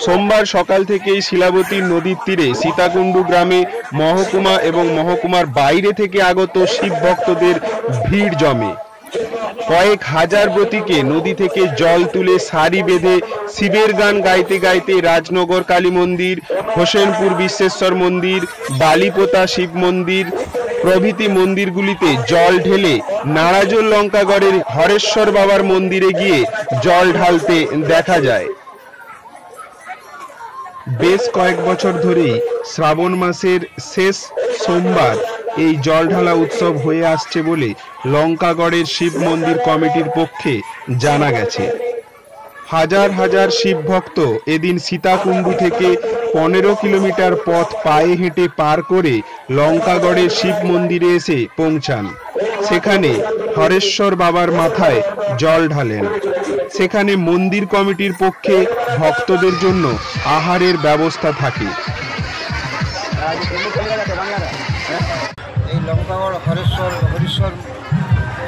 সোমবার সকাল থেকেই শিলাবতী নদীর তীরে সীতাকুণ্ডু গ্রামে মহকুমা এবং মহকুমার বাইরে থেকে আগত শিব ভক্তদের ভিড় জমে। কয়েক হাজার ব্রতীকে নদী থেকে জল তুলে সারি বেঁধে শিবের গান গাইতে গাইতে রাজনগর কালী মন্দির, হোসেনপুর বিশ্বেশ্বর মন্দির, বালিপোতা শিব মন্দির প্রভৃতি মন্দিরগুলিতে জল ঢেলে নারাজোল লঙ্কাগড়ের হরেশ্বর বাবার মন্দিরে গিয়ে জল ঢালতে দেখা যায়। বেশ কয়েক বছর ধরেই শ্রাবণ মাসের শেষ সোমবার এই জল ঢালা উৎসব হয়ে আসছে বলে লঙ্কাগড়ের শিব মন্দির কমিটির পক্ষে জানা গেছে। হাজার হাজার শিব ভক্ত এদিন সীতাকুণ্ডু থেকে 15 কিলোমিটার পথ পায়ে হেঁটে পার করে লঙ্কাগড়ের শিব মন্দিরে এসে পৌঁছান। সেখানে হরেশ্বর বাবার মাথায় জল ঢালেন। সেখানে মন্দির কমিটির পক্ষে ভক্তদের জন্য আহারের ব্যবস্থা থাকে। এই লঙ্কাগড় হরেশ্বর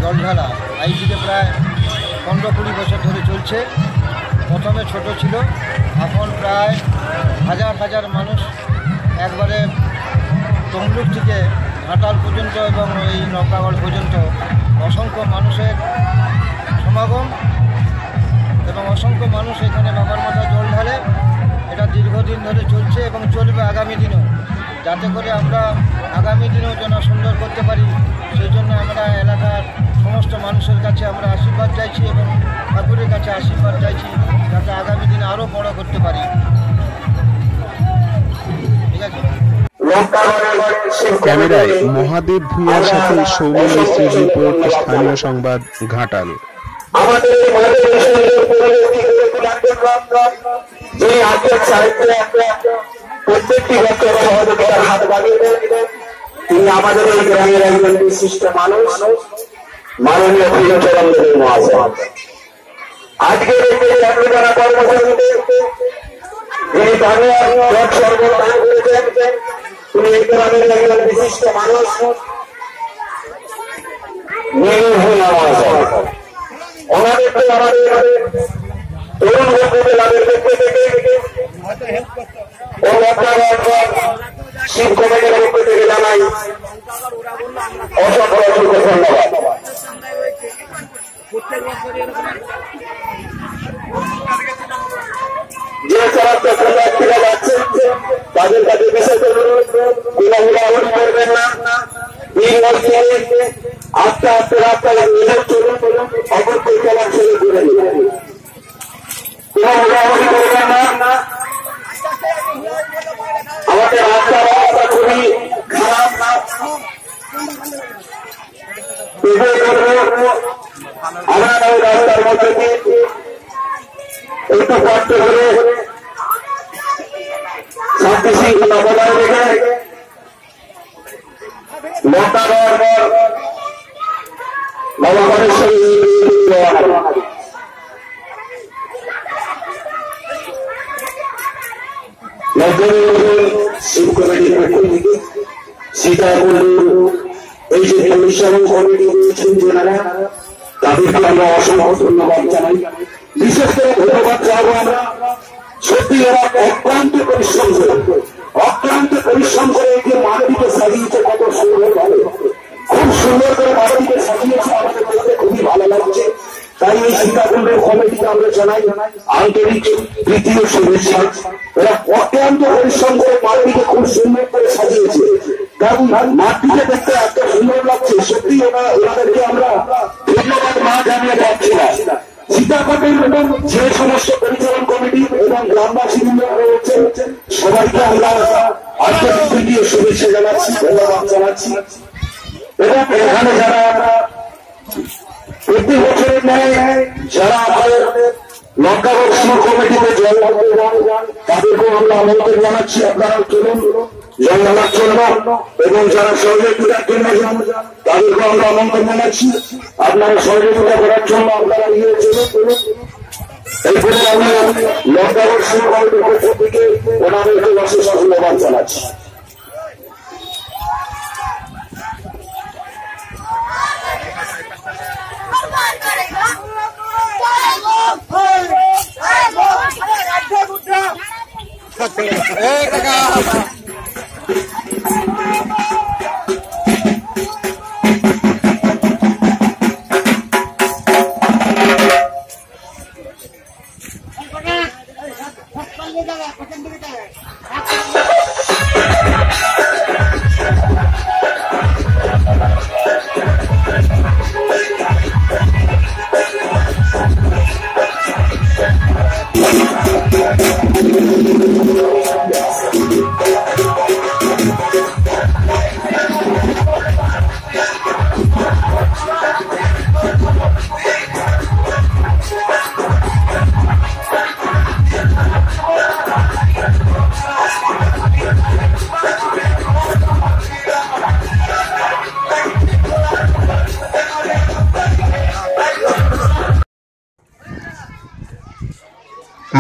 জল ঢালা আইজিকে প্রায় 15-20 বছর ধরে চলছে। প্রথমে ছোট ছিল, এখন প্রায় হাজার হাজার মানুষ একবারে তমলুক থেকে ঘাটাল পর্যন্ত এবং এই লঙ্কাগড় পর্যন্ত অসংখ্য মানুষের সমাগম এবং অসংখ্য মানুষ এখানে বাবার মাথায় জল ঢালে। এটা দীর্ঘদিন ধরে চলছে এবং চলবে আগামী দিনেও, যাতে করে আমরা আগামী দিনেও যেন সুন্দর করতে পারি সেই জন্য আমরা এলাকার সমস্ত মানুষের কাছে আমরা আশীর্বাদ চাইছি এবং ঠাকুরের কাছে আশীর্বাদ চাইছি যাতে আগামী দিনে আরও বড় করতে পারি। ঠিক আছে। ক্যামেরায় মহাদেব ভূঁইয়ার সাথে সৌমেন মিশ্রের রিপোর্ট, স্থানীয় সংবাদ, ঘাটাল। প্রত্যেকটি বছর সহযোগিতার হাত বাড়িয়ে দেন। তিনি আমাদের এই গ্রামের একজন বিশিষ্ট মানুষ, মাননীয় প্রিয়চরণ দেবের মহাশয়। আজকের এই যাত্রীরা কর্মসূচিতে যিনি সর্বদান করেছেন, তিনি এই গ্রামের একজন বিশিষ্ট মানুষ, মহাশয়। ওনাদেরকে আমাদের তরুণ বন্ধুদের লাভের পক্ষ থেকে শিব কমিটির পক্ষ থেকে জানাই অসংখ্য অসংখ্য ধন্যবাদ। যে সমস্ত পুণ্যার্থীরা যাচ্ছেন তাদের কাছে বিশেষ অনুরোধ, বিলম্ব করবেন না। এই মধ্যে আস্তে আস্তে রাস্তায় নিজের চলুন, অপরকে চলার শুরু করে দিন। কোনো মোটামুটি করবেন না। আমাদের রাস্তার অবস্থা খুবই খারাপ। আমরা ওই রাস্তার মধ্যে একটু কষ্ট করে শান্তি শৃঙ্খলা বজায় রেখে লঙ্কাগড় বাবা হরেশ্বর শিব কমিটির পক্ষ থেকে সীতাকুণ্ডু এই যে কমিশন কমিটি রয়েছেন যারা, তাদেরকে আমরা অসংখ্য ধন্যবাদ জানাই। বিশেষ করে ধন্যবাদ জানাবো আমরা, সত্যি এরা অক্লান্ত পরিশ্রম করে এই যে মানবীকে সাজিয়েছে কত সুন্দরভাবে, খুব সুন্দর করে মানবীকে সাজিয়েছে, আমাদের দেখতে খুবই ভালো লাগছে। তাই এই সীতাকুণ্ডের কমিটিকে আমরা জানাই আন্তরিক প্রীতি ও শুভেচ্ছা। এরা অত্যন্ত পরিশ্রম করে মানবীকে খুব সুন্দর করে সাজিয়েছে, কারণ মাটিকে দেখতে এত সুন্দর লাগছে। সত্যি ওনাদেরকে আমরা ধন্যবাদ না জানিয়ে পাচ্ছি না। সীতাকুণ্ডের এবং যে সমস্ত পরিচালন কমিটি এবং গ্রামবাসী রয়েছে সবাইকে আমরা আন্তরিক প্রীতি ও শুভেচ্ছা জানাচ্ছি, ধন্যবাদ জানাচ্ছি। এবং এখানে যারা প্রতি বছরের ন্যায় যারা আমাদের লঙ্কাগড় শিব কমিটিতে জল ঢালতে যান, তাদেরকেও আমরা আমন্ত্রণ জানাচ্ছি, আপনারা চলুন জল ঢালার জন্য। এবং যারা সহযোগিতার জন্য যান, তাদেরকেও আমরা আমন্ত্রণ জানাচ্ছি, আপনারা সহযোগিতা করার জন্য আপনারা ইয়ে চলুন। এইভাবে আমি লঙ্কাগড় শিব কমিটির পক্ষ থেকে ওনাদেরকে অশেষ ধন্যবাদ জানাচ্ছি। Hey,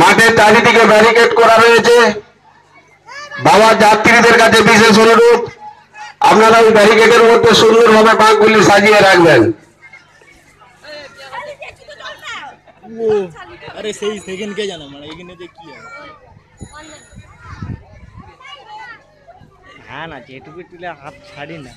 মাঠের চারিদিকে ব্যারিকেড করা রয়েছে। বাবা যাত্রীদের কাছে বিশেষ অনুরোধ, আপনারা ওই ব্যারিকেডের মধ্যে সুন্দরভাবে বাঁকগুলি সাজিয়ে রাখবেন। আরে সেই সেকেন্ড কে জানো মানে এখানে যে কি হয় হ্যাঁ না যেটুকু তুলে হাত ছাড়ি না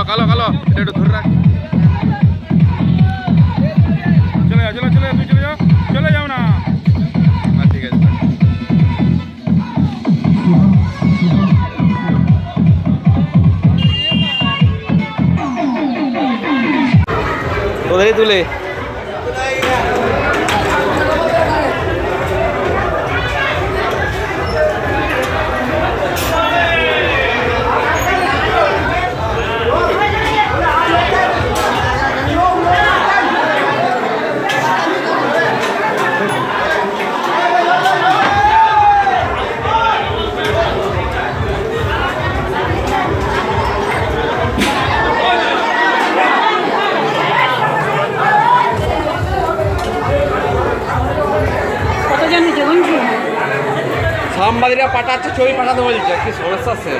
কালো কালো এটা একটু ধরে রাখ। চলে যাও চলে চলে তুই চলে যাও না। ঠিক আছে কোথায় তুলে সাংবাদিকরা পাঠাচ্ছে, ছবি পাঠাতে বলছে, কি সমস্যা আছে?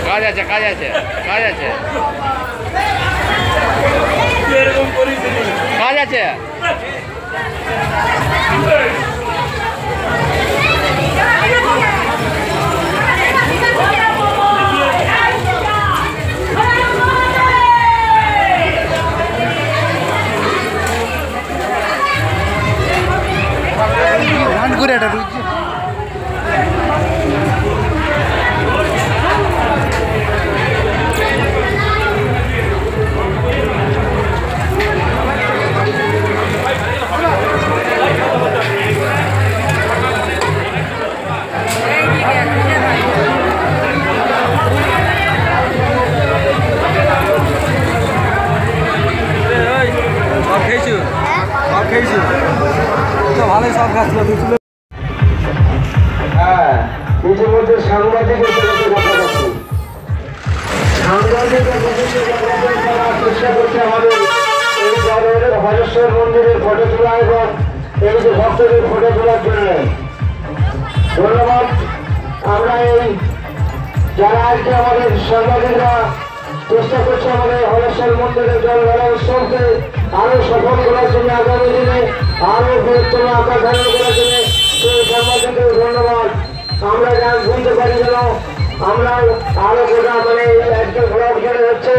কাজ আছে কাজ আছে কাজ আছে কাজ আছে ঘুরে এটা রুচি হ্যাঁ, ইতিমধ্যে সাংবাদিকের সাথে কথা বলছি। সাংবাদিকরা বিভিন্ন জায়গায় তারা চেষ্টা করছে আমাদের এই দলের হরেশ্বর মন্দিরের ফটো তোলা এবং এই যে ভক্তদের ফটো তোলার জন্য ধন্যবাদ। আমরা এই যারা আজকে আমাদের সাংবাদিকরা চেষ্টা করছে আমাদের হরেশ্বর মন্দিরের জল ঢালা উৎসবকে আরো সফল করার জন্য, আগামী দিনে আরো বৃহত্তম আকার ধারণ করার জন্য সেই সাংবাদিকদের ধন্যবাদ। আমরা যা বুঝতে পারি যেন আমরা আরো গোটা মানে একজন ব্লক জুড়ে হচ্ছে,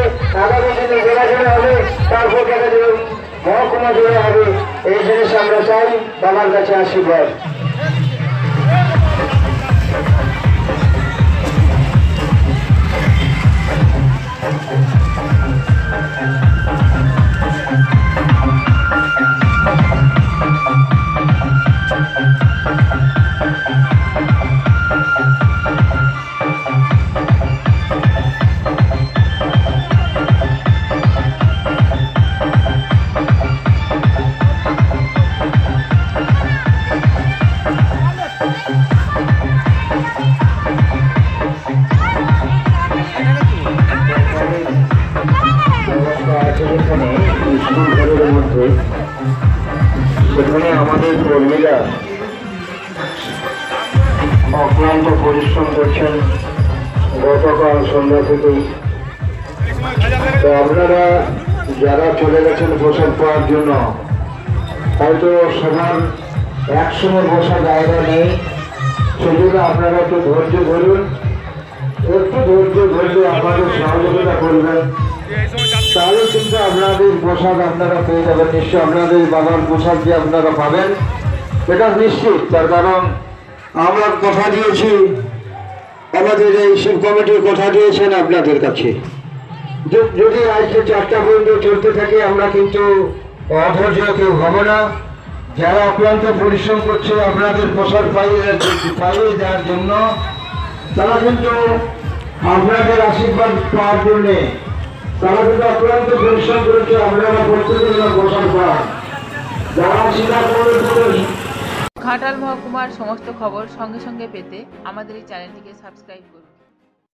আগামী দিনে জেলা জুড়ে হবে, তারপর দেখা যাবে মহকুমা জুড়ে হবে। এই জিনিস আমরা চাই, বাবার কাছে আশীর্বাদ। সেখানে আমাদের কর্মীরা অক্লান্ত পরিশ্রম করছেন গতকাল সন্ধ্যা থেকেই। তো আপনারা যারা চলে গেছেন পোশাক পাওয়ার জন্য, হয়তো সবার একসঙ্গে বসার জায়গা নেই, সেজন্য আপনারা একটু ধৈর্য ধরুন, একটু ধৈর্য ধরলে আপনাদের সহযোগিতা করবেন, তাহলে কিন্তু আপনাদের পোশাক আপনারা পেয়ে যাবেন। নিশ্চয় আপনাদের বাবার পোশাক যে আপনারা পাবেন এটা নিশ্চিত। তার কারণ আমরা কথা দিয়েছি, আমাদের এই শিব কমিটির কথা দিয়েছেন আপনাদের কাছে, যদি আজকে 4টা পর্যন্ত চলতে থাকে আমরা কিন্তু অধৈর্য কেউ হব না। যারা অক্লান্ত পরিশ্রম করছে আপনাদের পোশাক পাইয়ে দেওয়ার জন্য, তারা কিন্তু আপনাদের আশীর্বাদ পাওয়ার জন্যে তারা কিন্তু অক্লান্ত পরিশ্রম করেছে। আপনারা প্রত্যেকের পোশাক পান, যারা স্বীকার করে ঘাটাল মহকুমার সমস্ত খবর সঙ্গে সঙ্গে পেতে আমাদের এই চ্যানেলটিকে সাবস্ক্রাইব করুন।